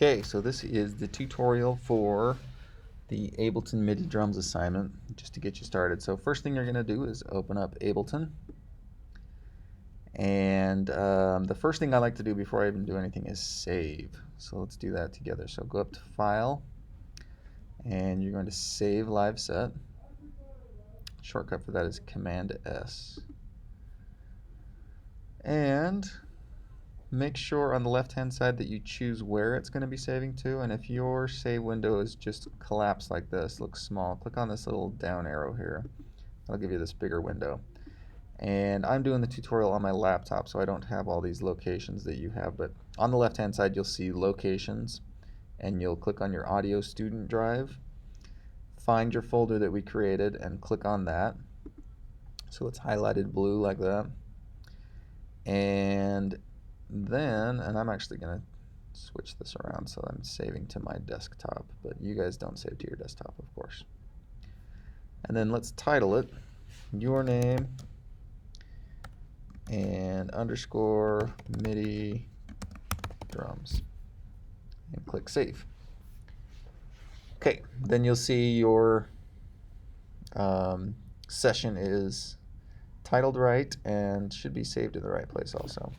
Okay, so this is the tutorial for the Ableton MIDI drums assignment, just to get you started. So first thing you're going to do is open up Ableton. And the first thing I like to do before I even do anything is save. So let's do that together. So go up to File, and you're going to save live set. Shortcut for that is Command S. And make sure on the left hand side that you choose where it's going to be saving to, and if your save window is just collapsed like this, looks small, click on this little down arrow here. That'll give you this bigger window. And I'm doing the tutorial on my laptop, so I don't have all these locations that you have, but on the left hand side you'll see locations, and you'll click on your audio student drive, find your folder that we created and click on that, so it's highlighted blue like that. And then, and I'm actually going to switch this around so I'm saving to my desktop, but you guys don't save to your desktop, of course. And then let's title it your name and underscore MIDI drums and click save. Okay, then you'll see your session is titled right and should be saved in the right place also.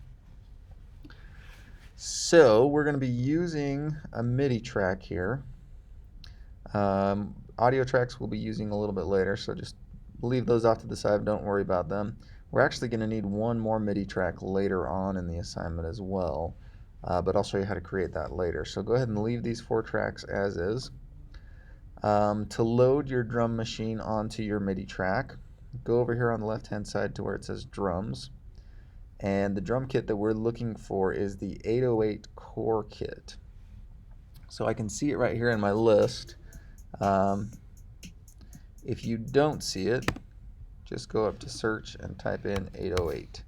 So we're going to be using a MIDI track here. Audio tracks we'll be using a little bit later, so just leave those off to the side, don't worry about them. We're actually going to need one more MIDI track later on in the assignment as well, but I'll show you how to create that later. So go ahead and leave these 4 tracks as is. To load your drum machine onto your MIDI track, go over here on the left hand side to where it says drums. And the drum kit that we're looking for is the 808 core kit. So I can see it right here in my list. If you don't see it, just go up to search and type in 808,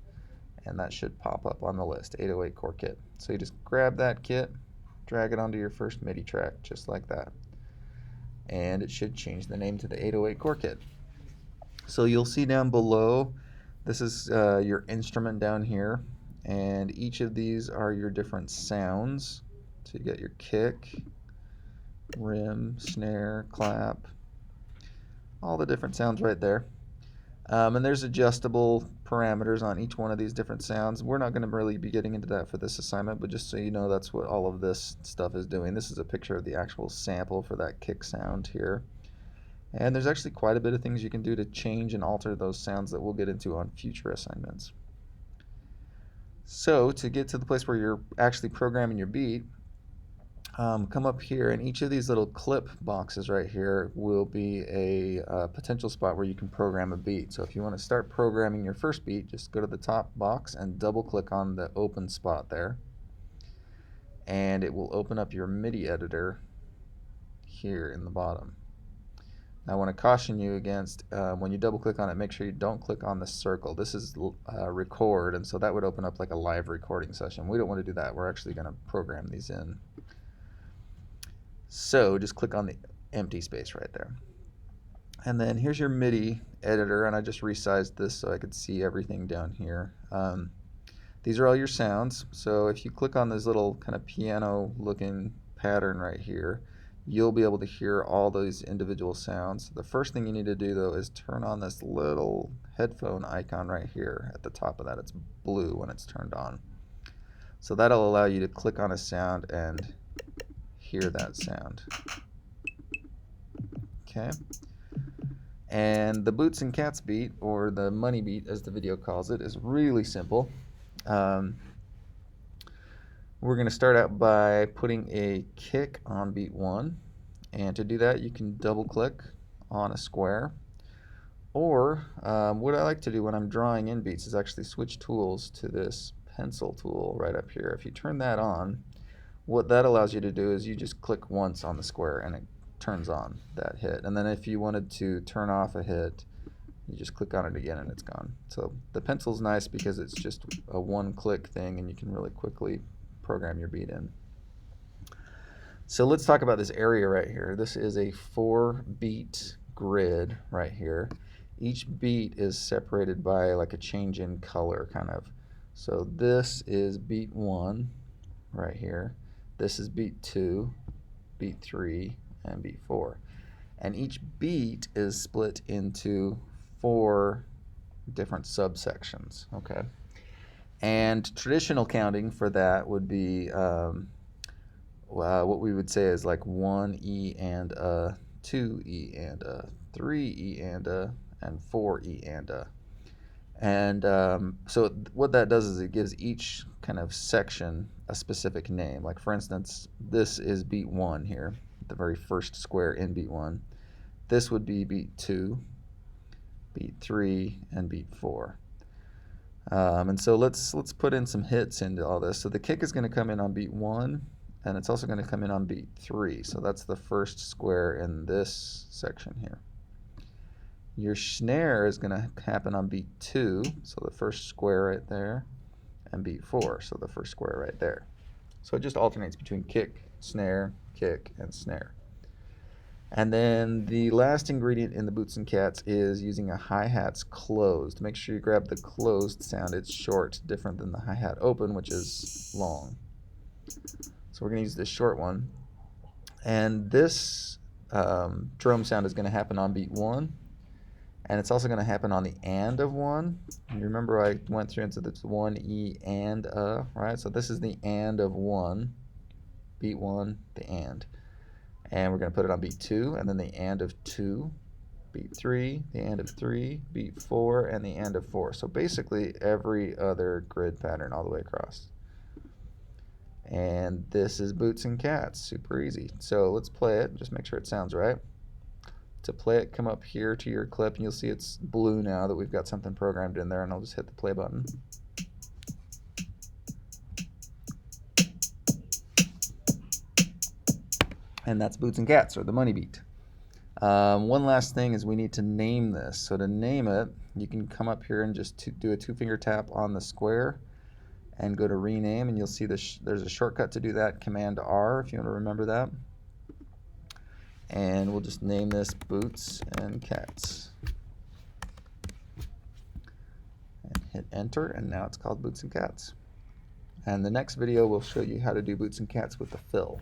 and that should pop up on the list, 808 core kit. So you just grab that kit, drag it onto your first MIDI track, just like that. And it should change the name to the 808 core kit. So you'll see down below, this is your instrument down here, and each of these are your different sounds. So you got your kick, rim, snare, clap, all the different sounds right there. And there's adjustable parameters on each one of these different sounds. We're not going to really be getting into that for this assignment, but just so you know, that's what all of this stuff is doing. This is a picture of the actual sample for that kick sound here. And there's actually quite a bit of things you can do to change and alter those sounds that we'll get into on future assignments. So to get to the place where you're actually programming your beat, come up here, and each of these little clip boxes right here will be a potential spot where you can program a beat. So if you want to start programming your first beat, just go to the top box and double click on the open spot there, and it will open up your MIDI editor here in the bottom. Now I want to caution you against when you double click on it, make sure you don't click on the circle. This is record, and so that would open up like a live recording session. We don't want to do that. We're actually going to program these in. So just click on the empty space right there. And then here's your MIDI editor, and I just resized this so I could see everything down here. These are all your sounds. So if you click on this little kind of piano looking pattern right here, you'll be able to hear all those individual sounds. The first thing you need to do though is turn on this little headphone icon right here at the top of that. It's blue when it's turned on. So that'll allow you to click on a sound and hear that sound. Okay. And the boots and cats beat, or the money beat as the video calls it, is really simple. We're going to start out by putting a kick on beat 1, and to do that you can double click on a square, or what I like to do when I'm drawing in beats is actually switch tools to this pencil tool right up here. If you turn that on, what that allows you to do is you just click once on the square and it turns on that hit, and then if you wanted to turn off a hit, you just click on it again and it's gone. So the pencil's nice because it's just a one-click thing and you can really quickly program your beat in. So let's talk about this area right here. This is a 4-beat grid right here. Each beat is separated by like a change in color kind of. So this is beat 1 right here. This is beat 2, beat 3, and beat 4. And each beat is split into 4 different subsections, okay? And traditional counting for that would be what we would say is like 1 E and a, 2 E and a, 3 E and a, and 4 E and a. And so what that does is it gives each kind of section a specific name. Like for instance, this is beat 1 here, the very first square in beat 1. This would be beat 2, beat 3, and beat 4. And so let's put in some hits into all this. So the kick is going to come in on beat 1, and it's also going to come in on beat 3. So that's the first square in this section here. Your snare is going to happen on beat 2, so the first square right there, and beat 4, so the first square right there. So it just alternates between kick, and snare. And then the last ingredient in the Boots and Cats is using a hi-hat's closed. Make sure you grab the closed sound. It's short, different than the hi-hat open, which is long. So we're going to use this short one. And this drum sound is going to happen on beat 1. And it's also going to happen on the and of 1. And you remember I went through into this 1 E and a, right? So this is the and of 1. Beat 1, the and. And we're going to put it on beat 2, and then the and of 2, beat 3, the and of 3, beat 4, and the and of 4. So basically every other grid pattern all the way across. And this is Boots and Cats, super easy. So let's play it, just make sure it sounds right. To play it, come up here to your clip, and you'll see it's blue now that we've got something programmed in there, and I'll just hit the play button. And that's Boots and Cats, or the money beat. One last thing is we need to name this. So to name it, you can come up here and just do a 2-finger tap on the square and go to rename, and you'll see there's a shortcut to do that, Command R, if you want to remember that. And we'll just name this Boots and Cats. And hit enter, and now it's called Boots and Cats. And the next video will show you how to do Boots and Cats with the fill.